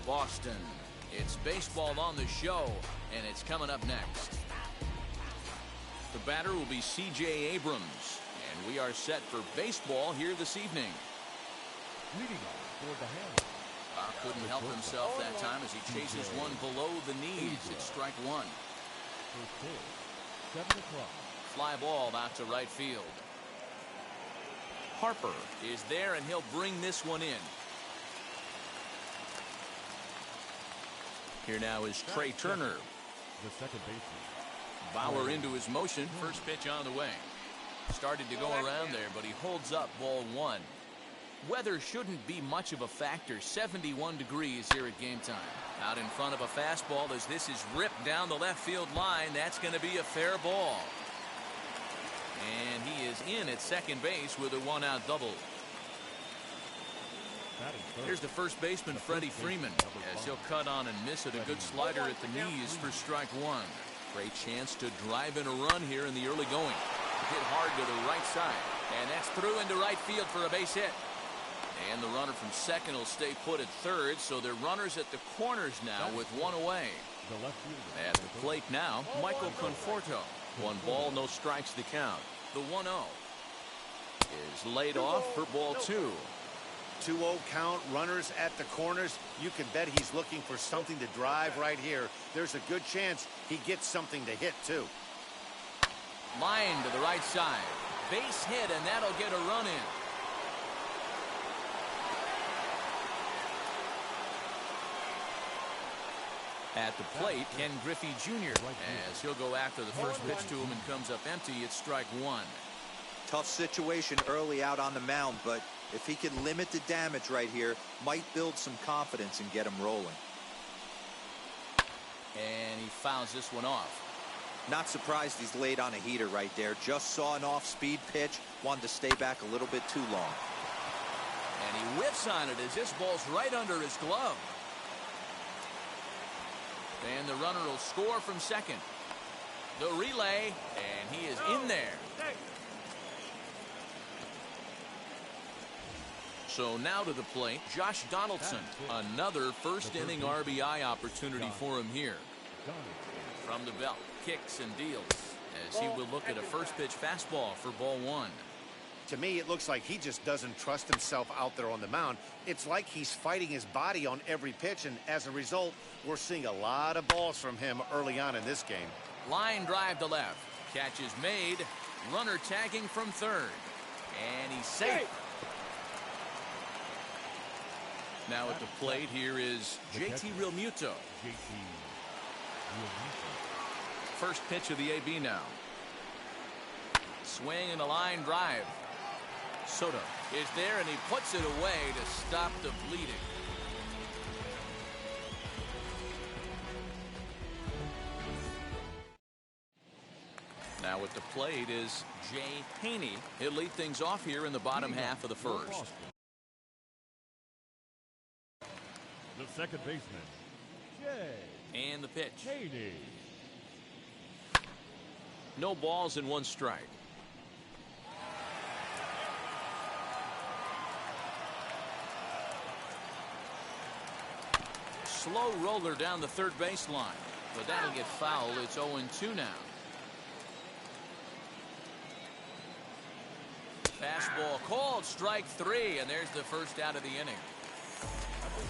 Boston. It's baseball on the show, and it's coming up next. The batter will be C.J. Abrams, and we are set for baseball here this evening. Bob couldn't help himself that time as he chases one below the knees. It's strike one. Fly ball out to right field. Harper is there, and he'll bring this one in. Here now is Trey Turner. The second baseman. Bauer into his motion. First pitch on the way. Started to go around there, but he holds up ball one. Weather shouldn't be much of a factor. 71 degrees here at game time. Out in front of a fastball as this is ripped down the left field line. That's going to be a fair ball. And he is in at second base with a one-out double. Here's the first baseman, Freddie Freeman, as he'll cut on and miss it. A good slider at the knees for strike one. Great chance to drive in a run here in the early going. Hit hard to the right side, and that's through into right field for a base hit. And the runner from second will stay put at third, so they're runners at the corners now with one away. At the plate now, Michael Conforto. One ball, no strikes to count. The 1-0 is laid off for ball two. 2-0 count, runners at the corners. You can bet he's looking for something to drive right here. There's a good chance he gets something to hit, too. Line to the right side. Base hit, and that'll get a run in. At the plate, Ken Griffey Jr. as he'll go after the first pitch to him and comes up empty. It's strike one. Tough situation early out on the mound, but if he can limit the damage right here, might build some confidence and get him rolling. And he fouls this one off. Not surprised he's laid on a heater right there. Just saw an off-speed pitch, wanted to stay back a little bit too long. And he whiffs on it as this ball's right under his glove. And the runner will score from second. The relay, and he is in there. So now to the plate, Josh Donaldson. Another first inning RBI opportunity for him here. From the belt, kicks and deals as he will look at a first pitch fastball for ball one. To me, it looks like he just doesn't trust himself out there on the mound. It's like he's fighting his body on every pitch, and as a result, we're seeing a lot of balls from him early on in this game. Line drive to left. Catch is made. Runner tagging from third. And he's safe. Now at the plate, here is JT Realmuto. First pitch of the AB now. Swing and a line drive. Soto is there, and he puts it away to stop the bleeding. Now at the plate is Jay Haney. He'll lead things off here in the bottom half of the first. The second baseman, Jay. And the pitch. Haney. No balls and one strike. Slow roller down the third baseline, but that'll get fouled. It's 0-2 now. Fastball called, strike three, and there's the first out of the inning.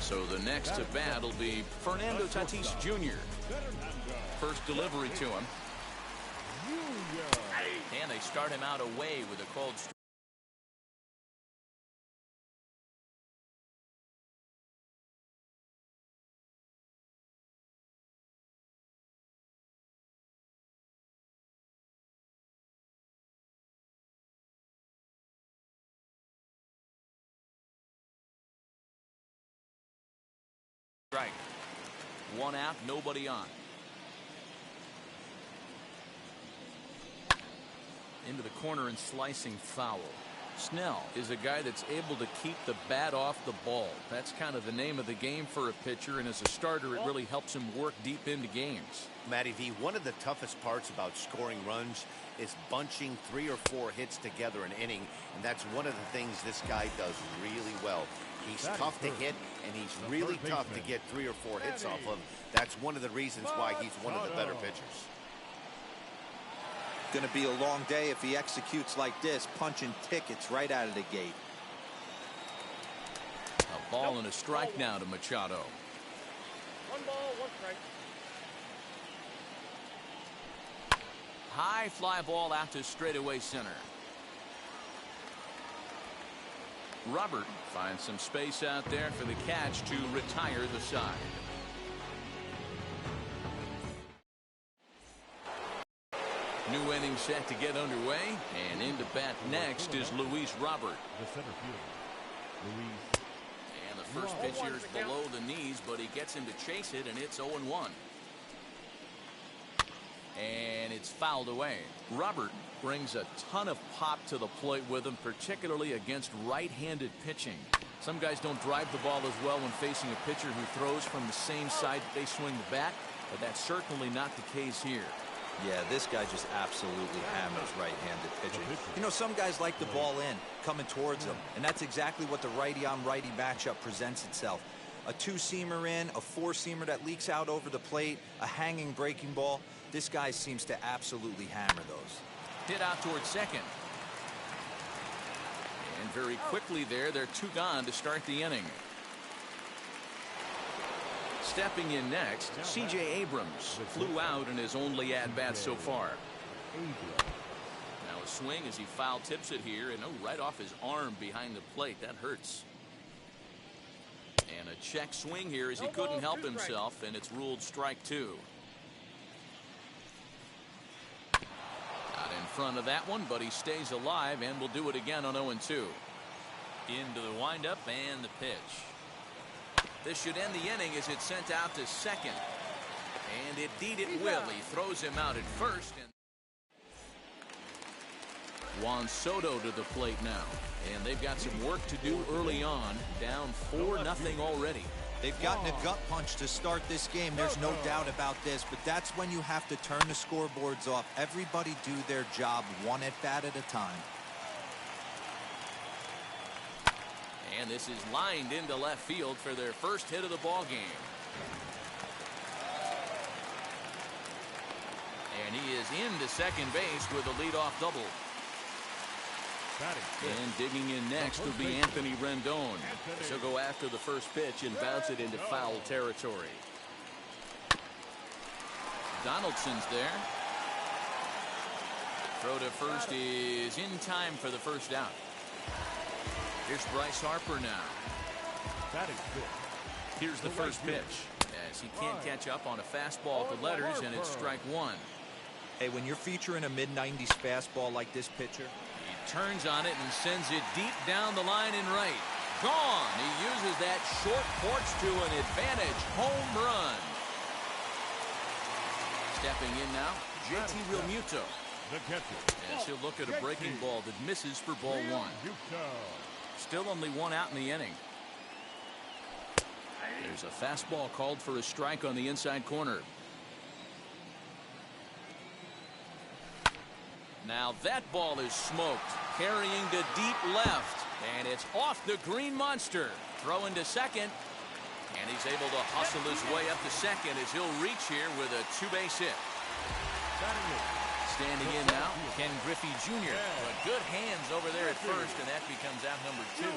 So the next at bat will be Fernando Tatis Jr. First delivery to him. And they start him out away with a cold strike. One out, nobody on. Into the corner and slicing foul. Snell is a guy that's able to keep the bat off the ball. That's kind of the name of the game for a pitcher, and as a starter, it really helps him work deep into games. Matty V, one of the toughest parts about scoring runs is bunching 3 or 4 hits together an inning, and that's one of the things this guy does really well. He's tough to hit, and he's really tough to get 3 or 4 hits off of. That's one of the reasons why he's one of the better pitchers. Going to be a long day if he executes like this, punching tickets right out of the gate. A ball and a strike now to Machado. 1 ball, 1 strike. High fly ball out to straightaway center. Robert finds some space out there for the catch to retire the side. New inning set to get underway, and in to bat next is Luis Robert. The center fielder, Luis. And the first pitch here is below the knees, but he gets him to chase it, and it's 0-1. And it's fouled away. Robert brings a ton of pop to the plate with him, particularly against right-handed pitching. Some guys don't drive the ball as well when facing a pitcher who throws from the same side they swing the bat, but that's certainly not the case here. Yeah, this guy just absolutely hammers right-handed pitching. You know, some guys like the ball in, coming towards them, and that's exactly what the righty-on-righty matchup presents itself. A 2-seamer in, a 4-seamer that leaks out over the plate, a hanging breaking ball. This guy seems to absolutely hammer those. Hit out towards second. And very quickly there, they're 2 gone to start the inning. Stepping in next, C.J. Abrams flew out in his only at-bat so far. Now a swing as he foul tips it here, and right off his arm behind the plate. That hurts. And a check swing here as he couldn't help himself, and it's ruled strike 2. Not in front of that one, but he stays alive and will do it again on 0-2. Into the windup and the pitch. This should end the inning as it's sent out to second. And indeed it will. He throws him out at first. And Juan Soto to the plate now. And they've got some work to do early on. Down 4-0 already. They've gotten a gut punch to start this game. There's no doubt about this. But that's when you have to turn the scoreboards off. Everybody do their job one at-bat at a time. And this is lined into left field for their first hit of the ball game. And he is into second base with a leadoff double. And digging in next will be Anthony Rendon. He'll go after the first pitch and bounce it into foul territory. Donaldson's there. Throw to first is in time for the first out. Here's Bryce Harper now. Here's the first pitch as he can't catch up on a fastball at the letters, and it's strike 1. Hey, when you're featuring a mid-90s fastball like this pitcher, he turns on it and sends it deep down the line in right. Gone. He uses that short porch to an advantage home run. Stepping in now, JT Realmuto. As he'll look at a breaking ball that misses for ball 1. Still only 1 out in the inning. There's a fastball called for a strike on the inside corner. Now that ball is smoked, carrying to deep left, and it's off the green monster. Throw into second, and he's able to hustle his way up to second as he'll reach here with a 2-base hit. Standing in now, Ken Griffey Jr. But good hands over there at first, and that becomes out number 2.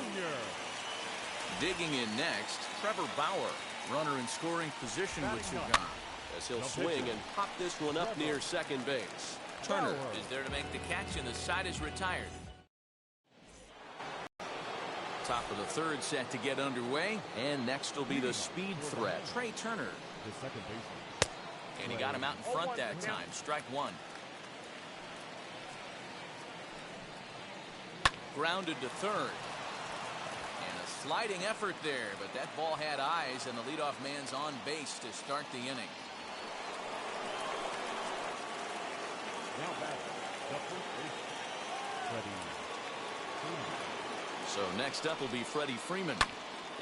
Digging in next, Trevor Bauer, runner in scoring position with 2 gone. As he'll swing and pop this one up near second base. Turner is there to make the catch, and the side is retired. Top of the third set to get underway, and next will be the speed threat, Trey Turner. And he got him out in front that time. Strike 1. Grounded to third. And a sliding effort there, but that ball had eyes, and the leadoff man's on base to start the inning. Now back, the first baseman, So next up will be Freddie Freeman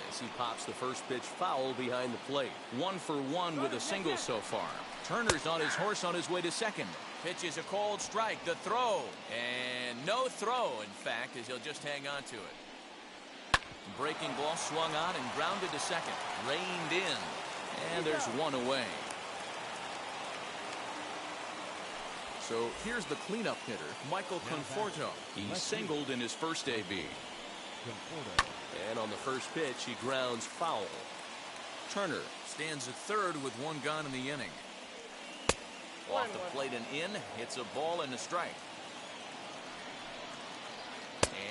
as he pops the first pitch foul behind the plate. 1 for 1 with a single so far. Turner's on his horse on his way to second. Pitch is a cold strike. The throw, and no throw, in fact, as he'll just hang on to it. Breaking ball swung on and grounded to second. Reined in. And there's one away. So here's the cleanup hitter, Michael Conforto. He singled in his first AB. And on the first pitch, he grounds foul. Turner stands at third with one gone in the inning. Off the plate and in, hits a ball and a strike.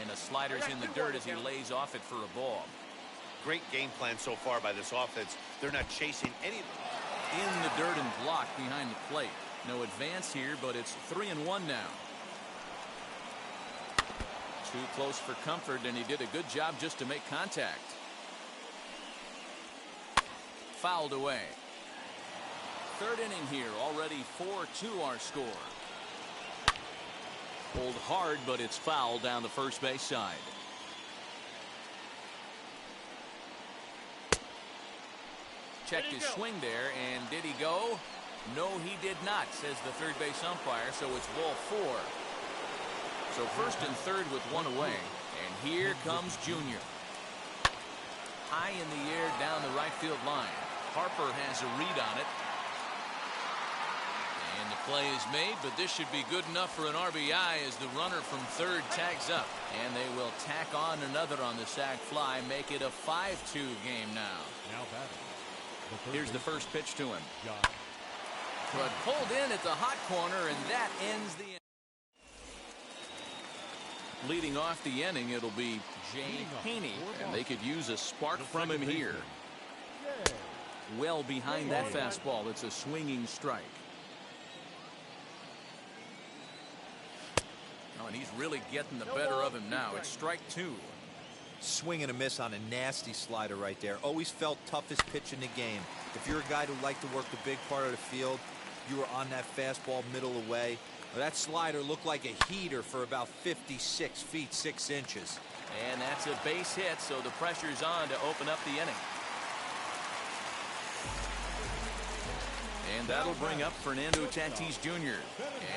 And a slider's in the dirt as he lays off it for a ball. Great game plan so far by this offense. They're not chasing any. In the dirt and blocked behind the plate. No advance here, but it's 3-1 now. Too close for comfort, and he did a good job just to make contact. Fouled away. Third inning here, already 4-2 our score. Pulled hard, but it's foul down the first base side. Checked his swing there, and did he go? No, he did not, says the third base umpire, so it's ball 4. So first and third with one away, and here comes Junior. High in the air down the right field line. Harper has a read on it. And the play is made, but this should be good enough for an RBI as the runner from third tags up. And they will tack on another on the sac fly, make it a 5-2 game now. Here's the first pitch to him. But pulled in at the hot corner, and that ends the inning. Leading off the inning, it'll be Jay Haney, and they could use a spark from him here. Well behind that fastball, it's a swinging strike. Oh, and he's really getting the better of him now. It's strike 2. Swing and a miss on a nasty slider right there. Always felt toughest pitch in the game. If you're a guy who liked to work the big part of the field, you were on that fastball middle away. That slider looked like a heater for about 56 feet 6 inches. And that's a base hit, so the pressure's on to open up the inning. And that'll bring up Fernando Tatis Jr.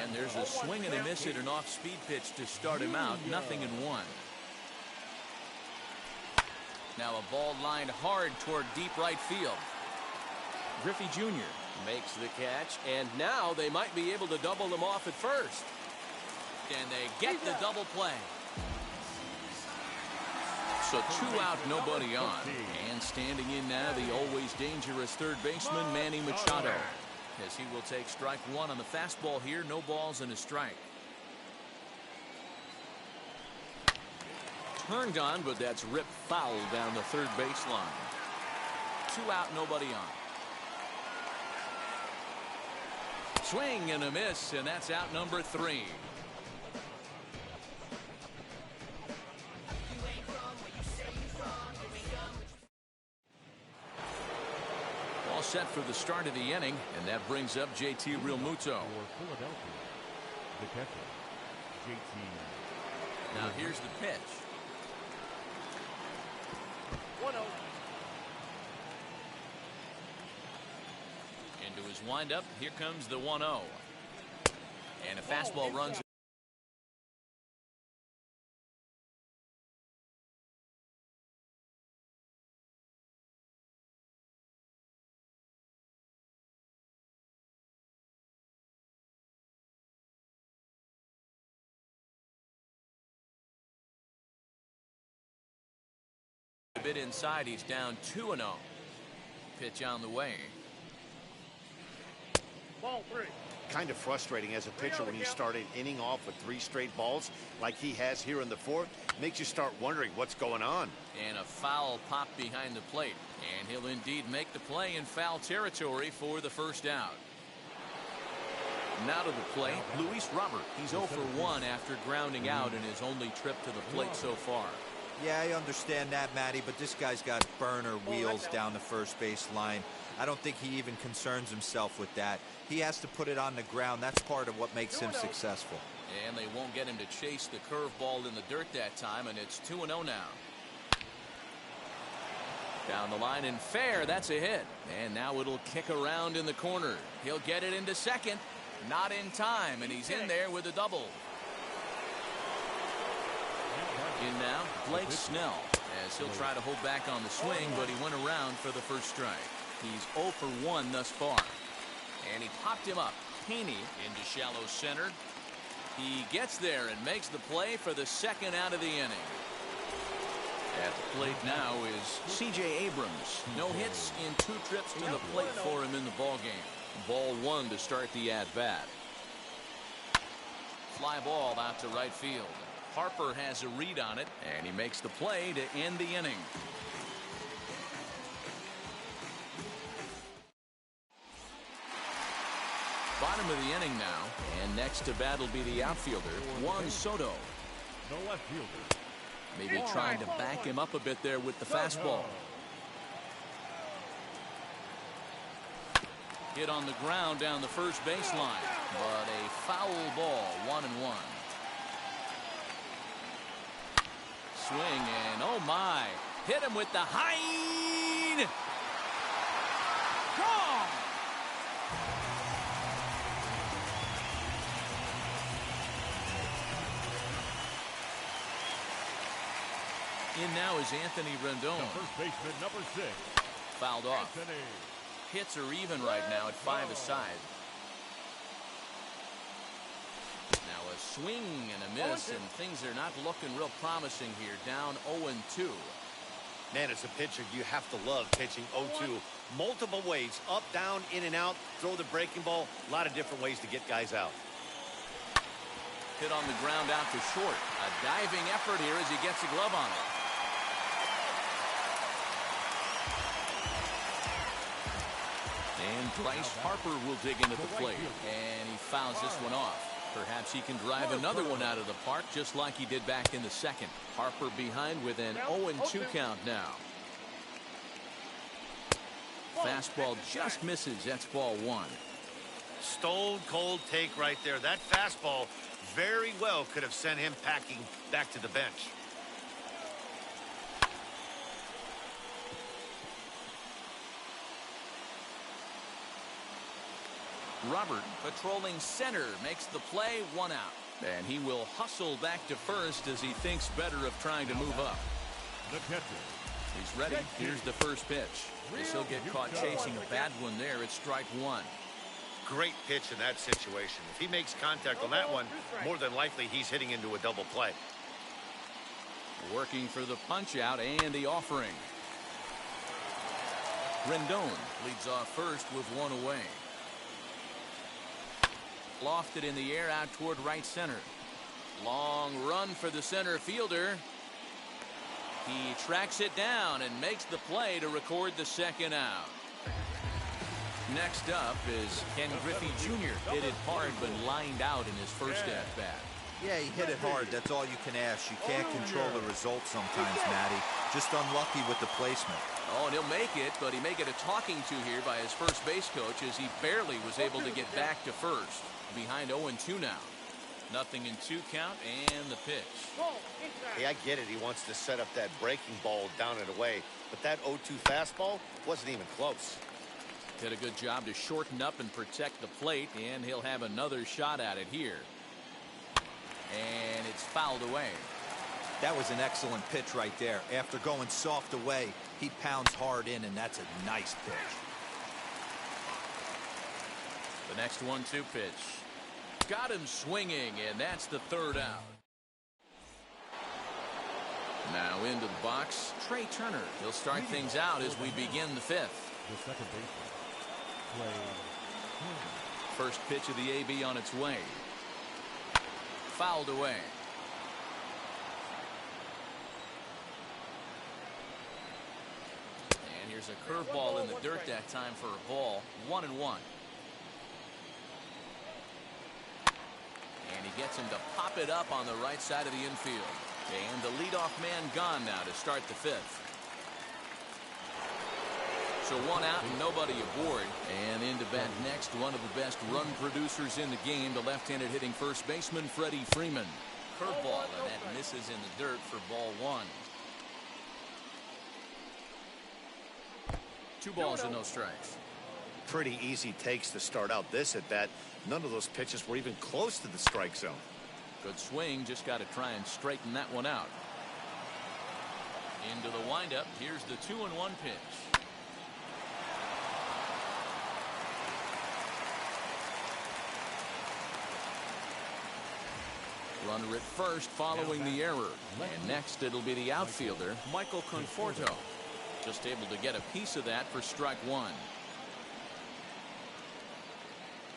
And there's a swing and a miss at an off-speed pitch to start him out. 0-1. Now a ball lined hard toward deep right field. Griffey Jr. makes the catch, and now they might be able to double them off at first. And they get the double play. So 2 out, nobody on. And standing in now, the always dangerous third baseman, Manny Machado. As he will take strike 1 on the fastball here. No balls and a strike. Turned on, but that's ripped foul down the third baseline. 2 out, nobody on. Swing and a miss, and that's out number 3. All set for the start of the inning, and that brings up JT Realmuto. Now here's the pitch. 1-0. Into his windup, here comes the 1-0. And a fastball runs. A bit inside, he's down 2-0. Pitch on the way. Ball 3. Kind of frustrating as a pitcher when you start an inning off with 3 straight balls like he has here in the 4th. Makes you start wondering what's going on. And a foul pop behind the plate. And he'll indeed make the play in foul territory for the first out. Now to the plate, Luis Robert. He's 0 for 1 after grounding out in his only trip to the plate so far. Yeah, I understand that, Matty, but this guy's got burner wheels down the first base line. I don't think he even concerns himself with that. He has to put it on the ground. That's part of what makes him successful. And they won't get him to chase the curveball in the dirt that time, and it's 2-0 now. Down the line and fair, that's a hit. And now it'll kick around in the corner. He'll get it into second. Not in time, and he's in there with a double. In now, Blake Snell, as he'll try to hold back on the swing, but he went around for the first strike. He's 0 for 1 thus far. And he popped him up. Haney into shallow center. He gets there and makes the play for the second out of the inning. At the plate now is C.J. Abrams. No hits in 2 trips to the plate for him in the ballgame. Ball 1 to start the at-bat. Fly ball out to right field. Harper has a read on it, and he makes the play to end the inning. Bottom of the inning now, and next to bat will be the outfielder, Juan Soto. No left fielder. Maybe trying to back him up a bit there with the fastball. Hit on the ground down the first baseline, but a foul ball, 1-1. Swing and oh my, hit him with the high. Gone. In now is Anthony Rendon. The first baseman, number 6. Fouled off. Anthony. Hits are even right now at 5 aside. Now a swing and a miss, and things are not looking real promising here. Down 0-2. Man, as a pitcher, you have to love pitching 0-2. Multiple ways, up, down, in and out, throw the breaking ball. A lot of different ways to get guys out. Hit on the ground out to short. A diving effort here as he gets a glove on it. And Bryce Harper will dig into the plate, and he fouls this one off. Perhaps he can drive another one out of the park just like he did back in the second. Harper behind with an 0-2 count now. Fastball just misses. That's ball 1. Stone cold take right there. That fastball very well could have sent him packing back to the bench. Robert patrolling center makes the play, 1 out. And he will hustle back to first as he thinks better of trying to move up. The catcher. He's ready. Here's the first pitch. As he'll get caught chasing a bad one there, it's strike 1. Great pitch in that situation. If he makes contact on that one, more than likely he's hitting into a double play. Working for the punch out and the offering. Rendon leads off first with 1 away. Lofted in the air out toward right center. Long run for the center fielder. He tracks it down and makes the play to record the second out. Next up is Ken Griffey Jr. Hit it hard but lined out in his first at-bat. Yeah, he hit it hard. That's all you can ask. You can't control the result sometimes, Matty. Just unlucky with the placement. Oh, and he'll make it, but he may get a talking to here by his first base coach as he barely was able to get back to first. Behind 0-2 now. Nothing in 2 count and the pitch. Hey, I get it. He wants to set up that breaking ball down and away, but that 0-2 fastball wasn't even close. Did a good job to shorten up and protect the plate, and he'll have another shot at it here. And it's fouled away. That was an excellent pitch right there. After going soft away, he pounds hard in, and that's a nice pitch. The next 1-2 pitch. Got him swinging, and that's the 3rd out. Now into the box, Trey Turner. He'll start things out as we begin the 5th. The second baseman, Trey. First pitch of the AB on its way. Fouled away. And here's a curveball in the dirt that time for a ball. 1-1. And he gets him to pop it up on the right side of the infield. And the leadoff man gone now to start the 5th. So 1 out and nobody aboard. And into bat next, one of the best run producers in the game, the left-handed hitting first baseman, Freddie Freeman. Curveball, and that misses in the dirt for ball 1. 2 balls and no strikes. Pretty easy takes to start out this at bat. None of those pitches were even close to the strike zone. Good swing, just got to try and straighten that one out. Into the windup. Here's the 2-1 pitch. Runner at first following the error. And next it'll be the outfielder, Michael Conforto. Just able to get a piece of that for strike one.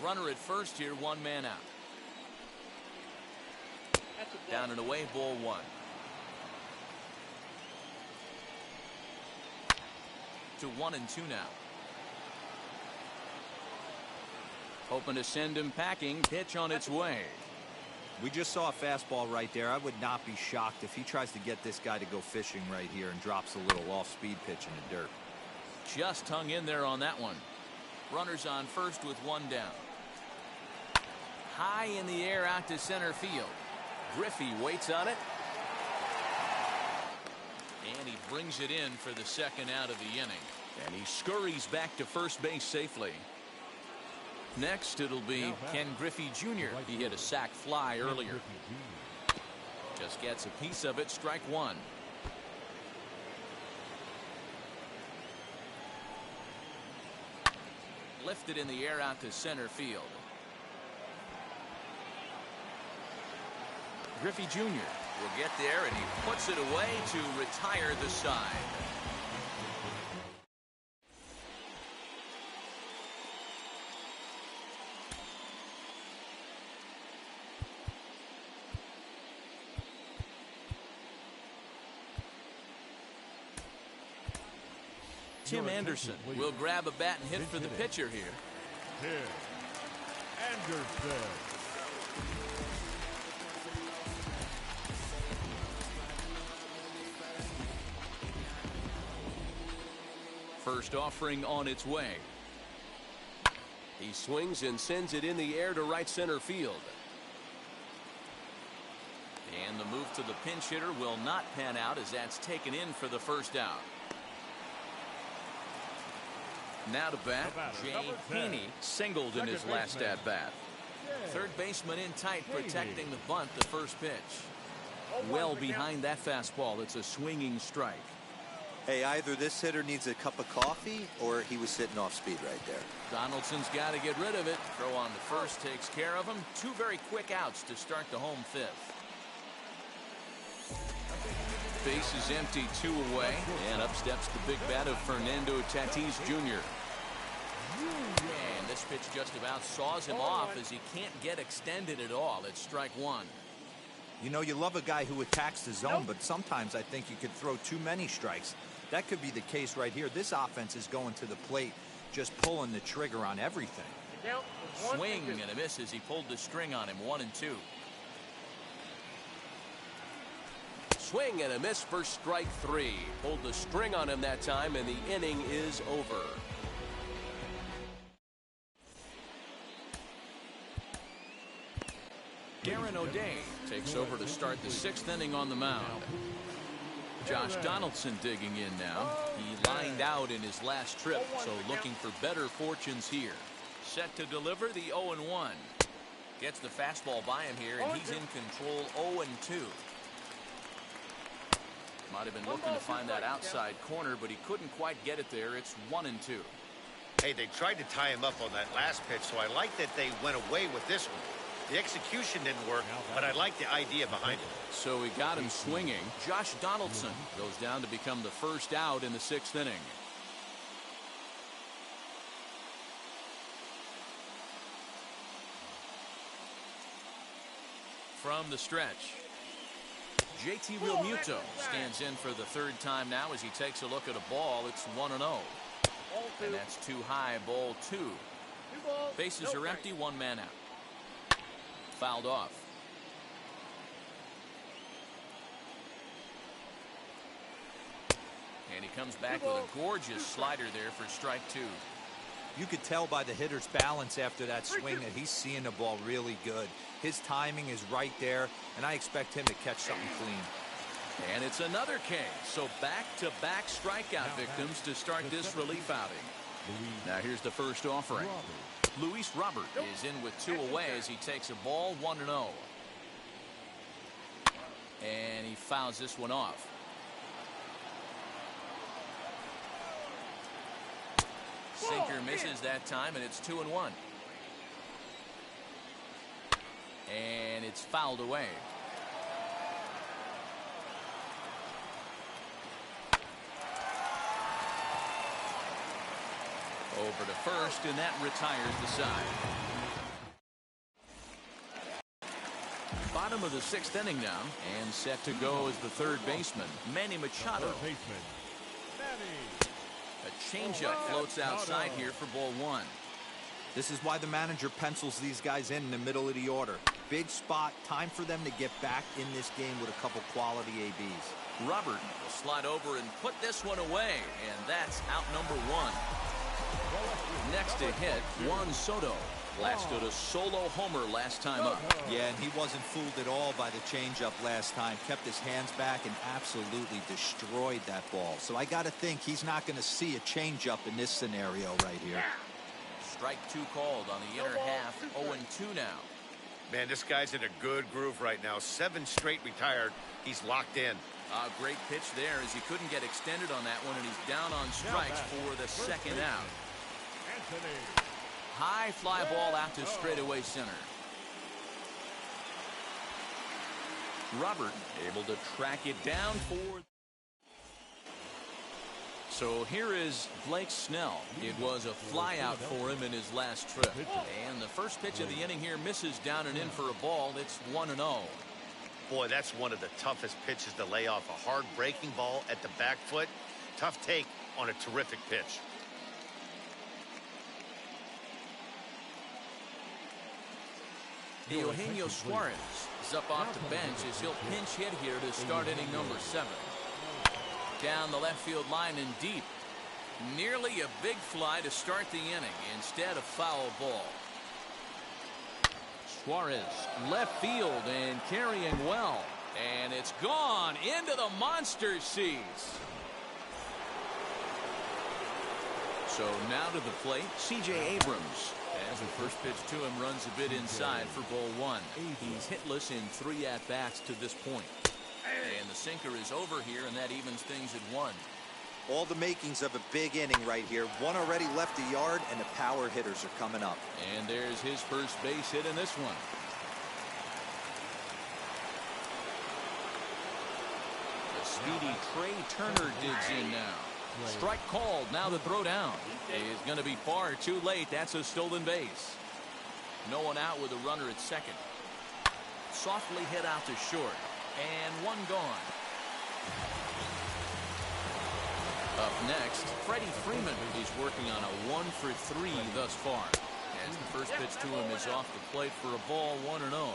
Runner at first here, one man out. Down and away, ball one. To 1-2 now. Hoping to send him packing. Pitch on its way. We just saw a fastball right there. I would not be shocked if he tries to get this guy to go fishing right here and drops a little off-speed pitch in the dirt. Just hung in there on that one. Runners on first with one down. High in the air out to center field. Griffey waits on it. And he brings it in for the second out of the inning. And he scurries back to first base safely. Next, it'll be Ken Griffey Jr. He hit a sac fly earlier. Just gets a piece of it. Strike one. Lifted in the air out to center field. Griffey Jr. will get there, and he puts it away to retire the side. Tim Anderson will grab a bat and hit for the pitcher here. Tim Anderson. First offering on its way. He swings and sends it in the air to right center field. And the move to the pinch hitter will not pan out as that's taken in for the first out. Now to bat, Jay Haney singled in his last at bat. Third baseman in tight, protecting the bunt, the first pitch. Well behind that fastball. It's a swinging strike. Hey, either this hitter needs a cup of coffee or he was sitting off speed right there. Donaldson's got to get rid of it. Throw on to first takes care of him. Two very quick outs to start the home fifth. Base is empty, 2 away, and up steps the big bat of Fernando Tatis Jr. And this pitch just about saws him off as he can't get extended at all. It's strike one. You know, you love a guy who attacks the zone, but sometimes I think you could throw too many strikes. That could be the case right here. This offense is going to the plate, just pulling the trigger on everything. Swing and a miss as he pulled the string on him. 1-2. Swing and a miss for strike three. Pulled the string on him that time, and the inning is over. Aaron O'Day takes over to start the 6th inning on the mound. Josh Donaldson digging in now. He lined out in his last trip, so looking for better fortunes here. Set to deliver the 0-1. Gets the fastball by him here, and he's in control. 0-2. Might have been looking to find that outside corner, but he couldn't quite get it there. It's 1-2. Hey, they tried to tie him up on that last pitch, so I like that they went away with this one. The execution didn't work, but I like the idea behind it. So he got him swinging. Josh Donaldson goes down to become the first out in the 6th inning. From the stretch, JT Realmuto stands in for the 3rd time now as he takes a look at a ball. It's 1-0. And that's too high, ball 2. Bases are empty, 1 man out. Fouled off. And he comes back with a gorgeous slider there for strike 2. You could tell by the hitter's balance after that swing that he's seeing the ball really good. His timing is right there, and I expect him to catch something clean. And it's another K. So back-to-back strikeout victims to start this relief outing. Now here's the first offering. Luis Robert is in with 2 away as he takes a ball. 1-0. And he fouls this one off. Sinker misses that time, and it's 2-1. And it's fouled away. Over to first, and that retires the side. Bottom of the 6th inning now, and set to go as the third baseman, Manny Machado. Third baseman, Manny. A changeup floats outside here for ball 1. This is why the manager pencils these guys in the middle of the order. Big spot, time for them to get back in this game with a couple quality ABs. Robert will slide over and put this one away, and that's out number 1. Next to hit, Juan Soto. Blasted a solo homer last time up. Yeah, and he wasn't fooled at all by the changeup last time. Kept his hands back and absolutely destroyed that ball. So I got to think he's not going to see a changeup in this scenario right here. Strike 2 called on the inner half. 0-2 now. Man, this guy's in a good groove right now. 7 straight retired. He's locked in. A great pitch there as he couldn't get extended on that one, and he's down on strikes for the second out. High fly ball out to straightaway center. Robert able to track it down for. So here is Blake Snell. It was a fly out for him in his last trip. And the first pitch of the inning here misses down and in for a ball. It's 1-0. Boy, that's one of the toughest pitches to lay off. A hard breaking ball at the back foot. Tough take on a terrific pitch. Eugenio Suarez is up off the bench as he'll pinch hit here to start inning number 7. Down the left field line and deep. Nearly a big fly to start the inning. Instead, a foul ball. Suarez left field and carrying well. And it's gone into the monster seats. So now to the plate, C.J. Abrams. As the first pitch to him runs a bit inside for ball 1. He's hitless in 3 at-bats to this point. And the sinker is over here, and that evens things at 1. All the makings of a big inning right here. One already left the yard, and the power hitters are coming up. And there's his first base hit in this one. The speedy Trey Turner digs in now. Strike called. Now the throw down is going to be far too late. That's a stolen base. No one out with a runner at second. Softly hit out to short. And one gone. Up next, Freddie Freeman. He's working on a 1-for-3 thus far. As the first pitch to him is off the plate for a ball, 1-0.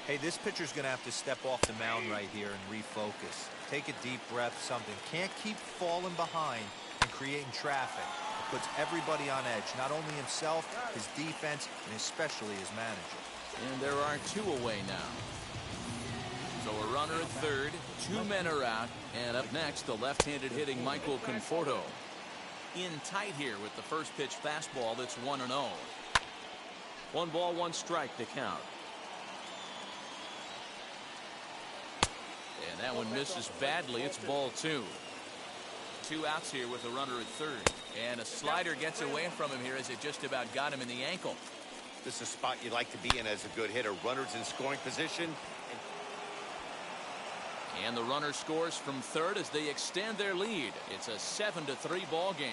Hey, this pitcher's going to have to step off the mound right here and refocus. Take a deep breath, something. Can't keep falling behind and creating traffic. It puts everybody on edge, not only himself, his defense, and especially his manager. And there are 2 away now. So a runner at third, 2 men are out, and up next, the left-handed hitting Michael Conforto. In tight here with the first pitch fastball that's 1-0. 1 ball, 1 strike to count. And that one misses badly. It's ball 2. 2 outs here with a runner at third. And a slider gets away from him here as it just about got him in the ankle. This is a spot you like to be in as a good hitter. Runners in scoring position. And the runner scores from third as they extend their lead. It's a 7-3 ball game.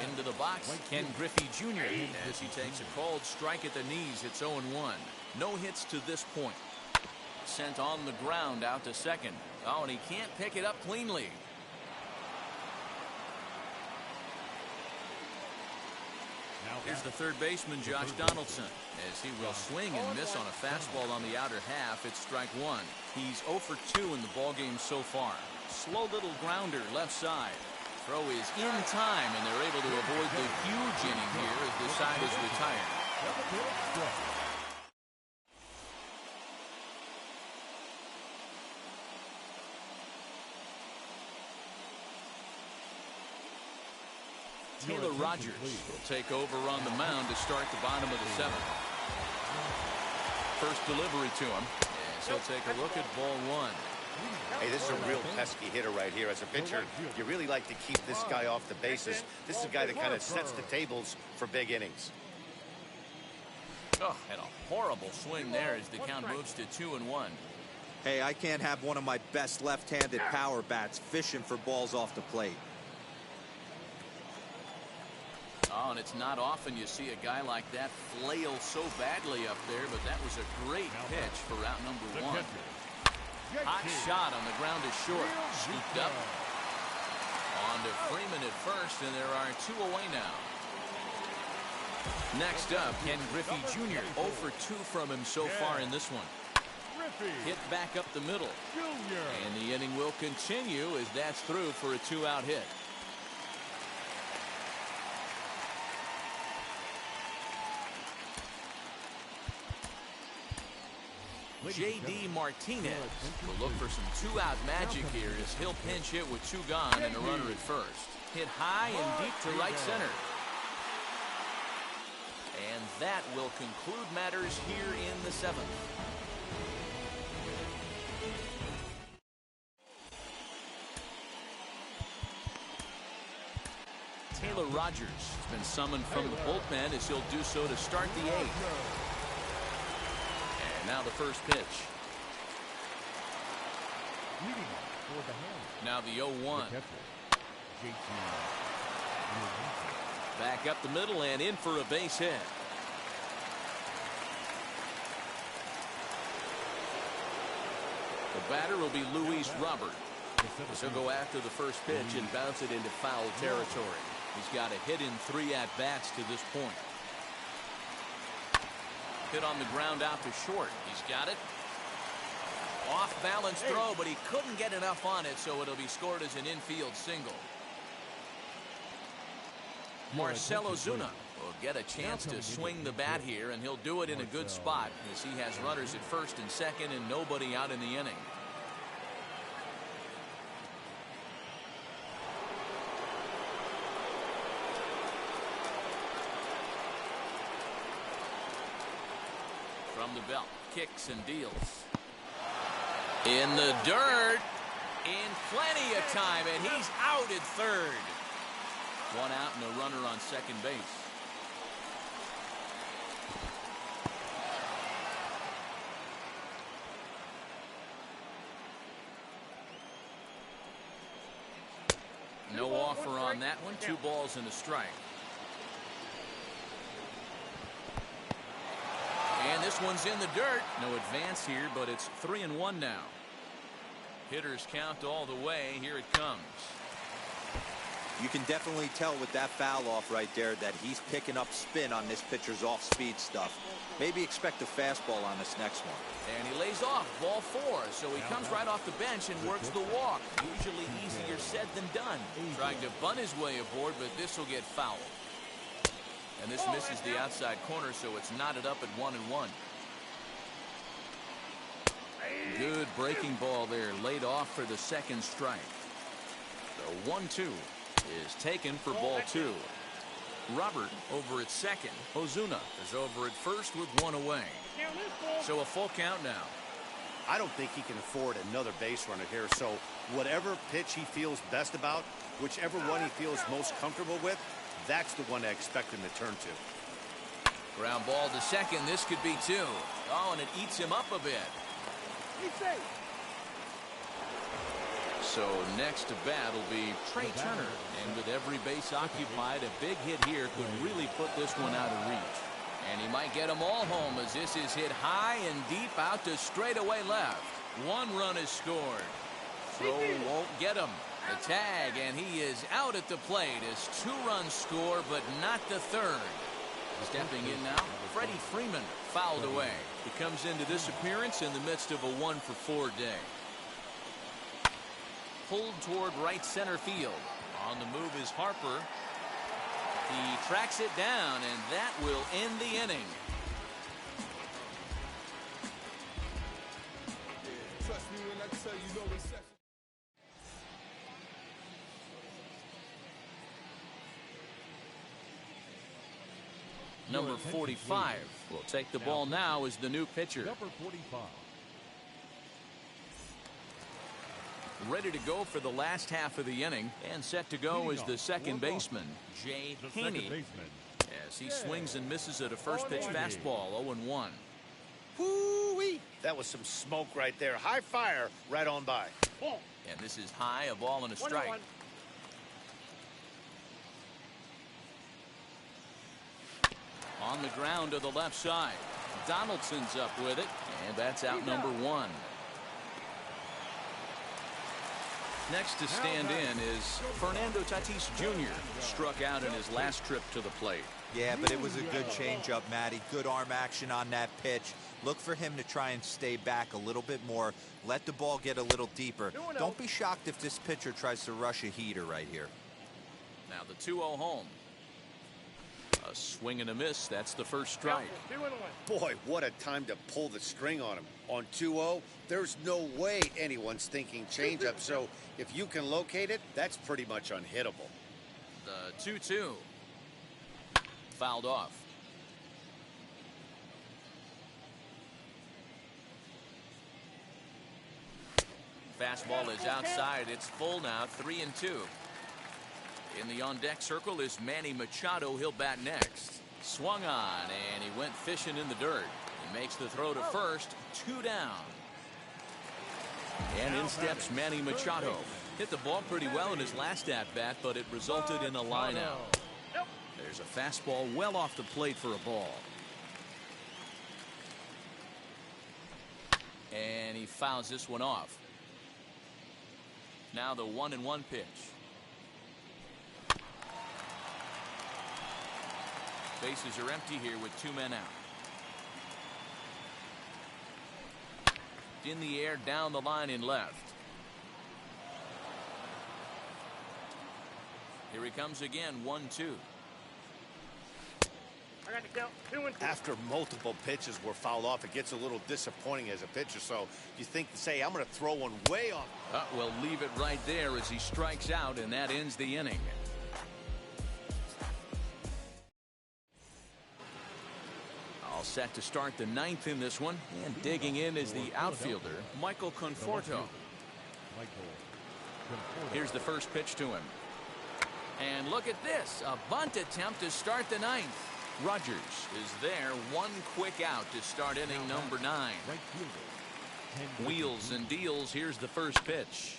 Into the box, Ken Griffey Jr. as he takes a called strike at the knees. It's 0-1. No hits to this point. Sent on the ground out to second. Oh, and he can't pick it up cleanly. Here's the third baseman, Josh Donaldson, as he will swing and miss on a fastball on the outer half. It's strike 1. He's 0 for 2 in the ballgame so far. Slow little grounder left side. Throw is in time, and they're able to avoid the huge inning here as the side is retired. Taylor Rogers will take over on the mound to start the bottom of the 7th. First delivery to him, as he'll take a look at ball 1. Hey, this is a real pesky hitter right here. As a pitcher, you really like to keep this guy off the bases. This is a guy that kind of sets the tables for big innings. Oh, had a horrible swing there as the count moves to 2-1. Hey, I can't have one of my best left-handed power bats fishing for balls off the plate. Oh, and it's not often you see a guy like that flail so badly up there, but that was a great pitch for out number 1. Hot shot on the ground is short. Scooped up. On to Freeman at first, and there are 2 away now. Next up, Ken Griffey Jr. 0 for 2 from him so far in this one. Hit back up the middle. And the inning will continue as that's through for a 2-out hit. J.D. Martinez will look for some 2-out magic here as he'll pinch hit with 2 gone and a runner at first. Hit high and deep to right center. And that will conclude matters here in the 7th. Taylor Rogers has been summoned from the bullpen as he'll do so to start the 8th. And now the first pitch. Now the 0-1. Back up the middle and in for a base hit. The batter will be Luis Robert. He'll go after the first pitch and bounce it into foul territory. He's got a hit in 3 at-bats to this point. Hit on the ground out to short. He's got it. Off-balance throw, but he couldn't get enough on it, so it'll be scored as an infield single. Marcell Ozuna will get a chance to swing the bat here, and he'll do it in a good spot as he has runners at first and second and nobody out in the inning. From the belt, kicks and deals. In the dirt, in plenty of time, and he's out at third. 1 out and a runner on second base. No offer on that one. 2 balls and a strike. And this one's in the dirt. No advance here, but it's 3-1 now. Hitters count all the way. Here it comes. You can definitely tell with that foul off right there that he's picking up spin on this pitcher's off-speed stuff. Maybe expect a fastball on this next one. And he lays off, ball 4. So he comes right off the bench and works the walk. Usually easier said than done. Trying to bunt his way aboard, but this will get fouled. And this misses the outside corner, so it's knotted up at 1-1. Good breaking ball there, laid off for the second strike. The 1-2 is taken for ball 2. Robert over at second. Ozuna is over at first with 1 away. So a full count now. I don't think he can afford another base runner here, so whatever pitch he feels best about, whichever one he feels most comfortable with, that's the one I expect him to turn to. Ground ball to second. This could be 2. Oh, and it eats him up a bit. So next to bat will be Trey Turner. And with every base occupied, a big hit here could really put this one out of reach. And he might get them all home as this is hit high and deep out to straightaway left. 1 run is scored. Throw won't get him. The tag, and he is out at the plate as 2 runs score, but not the third. Stepping in now, Freddie Freeman fouled away. He comes into this appearance in the midst of a 1-for-4 day. Pulled toward right center field. On the move is Harper. He tracks it down, and that will end the inning. Trust me when I tell you no reception. Number 45 will take the ball now as the new pitcher. Number 45. ready to go for the last half of the inning, and set to go is the second baseman, Jay Haney, as he swings and misses at a first pitch fastball. 0-1. Whoo-wee! That was some smoke right there. High fire right on by. And this is high, a ball and a strike. On the ground to the left side. Donaldson's up with it, and that's out number 1. Next to stand in is Fernando Tatis Jr. Struck out in his last trip to the plate. Yeah, but it was a good changeup, Matty. Good arm action on that pitch. Look for him to try and stay back a little bit more. Let the ball get a little deeper. Don't be shocked if this pitcher tries to rush a heater right here. Now the 2-0 home. A swing and a miss. That's the first strike. Boy, what a time to pull the string on him. On 2-0, there's no way anyone's thinking changeup. So if you can locate it, that's pretty much unhittable. The 2-2. Fouled off. Fastball is outside. It's full now. 3-2. In the on-deck circle is Manny Machado. He'll bat next. Swung on, and he went fishing in the dirt. He makes the throw to first. 2 down. And in steps Manny Machado. Hit the ball pretty well in his last at-bat, but it resulted in a line out. There's a fastball well off the plate for a ball. And he fouls this one off. Now the 1-1 pitch. Bases are empty here with 2 men out. In the air, down the line in left. Here he comes again. 1-2. I got to count. 2-2. After multiple pitches were fouled off, it gets a little disappointing as a pitcher. So you think to say, I'm going to throw one way off. Well, leave it right there as he strikes out, and that ends the inning. All set to start the 9th in this one, and digging in is the outfielder, Michael Conforto. Here's the first pitch to him. And look at this, a bunt attempt to start the 9th. Rogers is there, 1 quick out to start inning number 9. Wheels and deals. Here's the first pitch.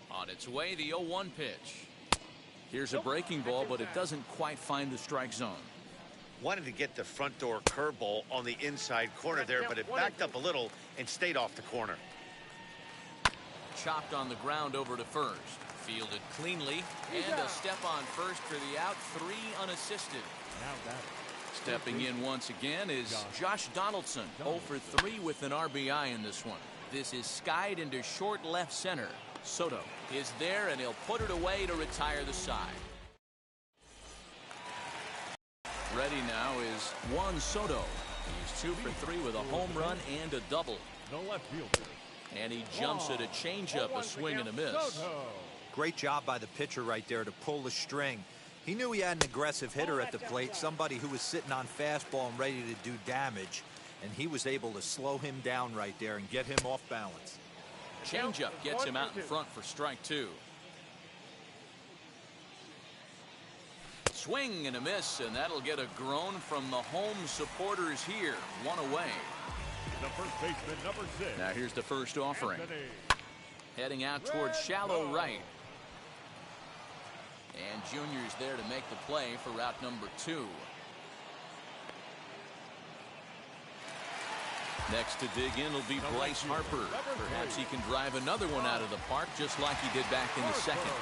On its way, the 0-1 pitch. Here's a breaking ball, but it doesn't quite find the strike zone. Wanted to get the front door curveball on the inside corner there, but it backed up a little and stayed off the corner. Chopped on the ground over to first. Fielded cleanly, and a step on first for the out. 3 unassisted. Stepping in once again is Josh Donaldson. 0 for 3 with an RBI in this one. This is skied into short left center. Soto is there, and he'll put it away to retire the side. Ready now is Juan Soto. He's 2 for 3 with a home run and a double. And he jumps at a changeup, a swing and a miss. Great job by the pitcher right there to pull the string. He knew he had an aggressive hitter at the plate, somebody who was sitting on fastball and ready to do damage, and he was able to slow him down right there and get him off balance. Changeup gets him out in front for strike 2. Swing and a miss, and that'll get a groan from the home supporters here. 1 away. The first baseman, number 6. Now here's the first offering. Heading out towards shallow right. And Junior's there to make the play for route number 2. Next to dig in will be Bryce Harper. Perhaps he can drive another one out of the park just like he did back in the second.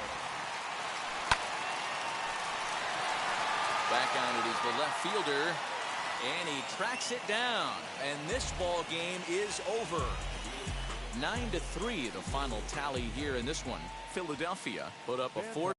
Back on it is the left fielder. And he tracks it down. And this ball game is over. 9-3 the final tally here in this one. Philadelphia put up a 4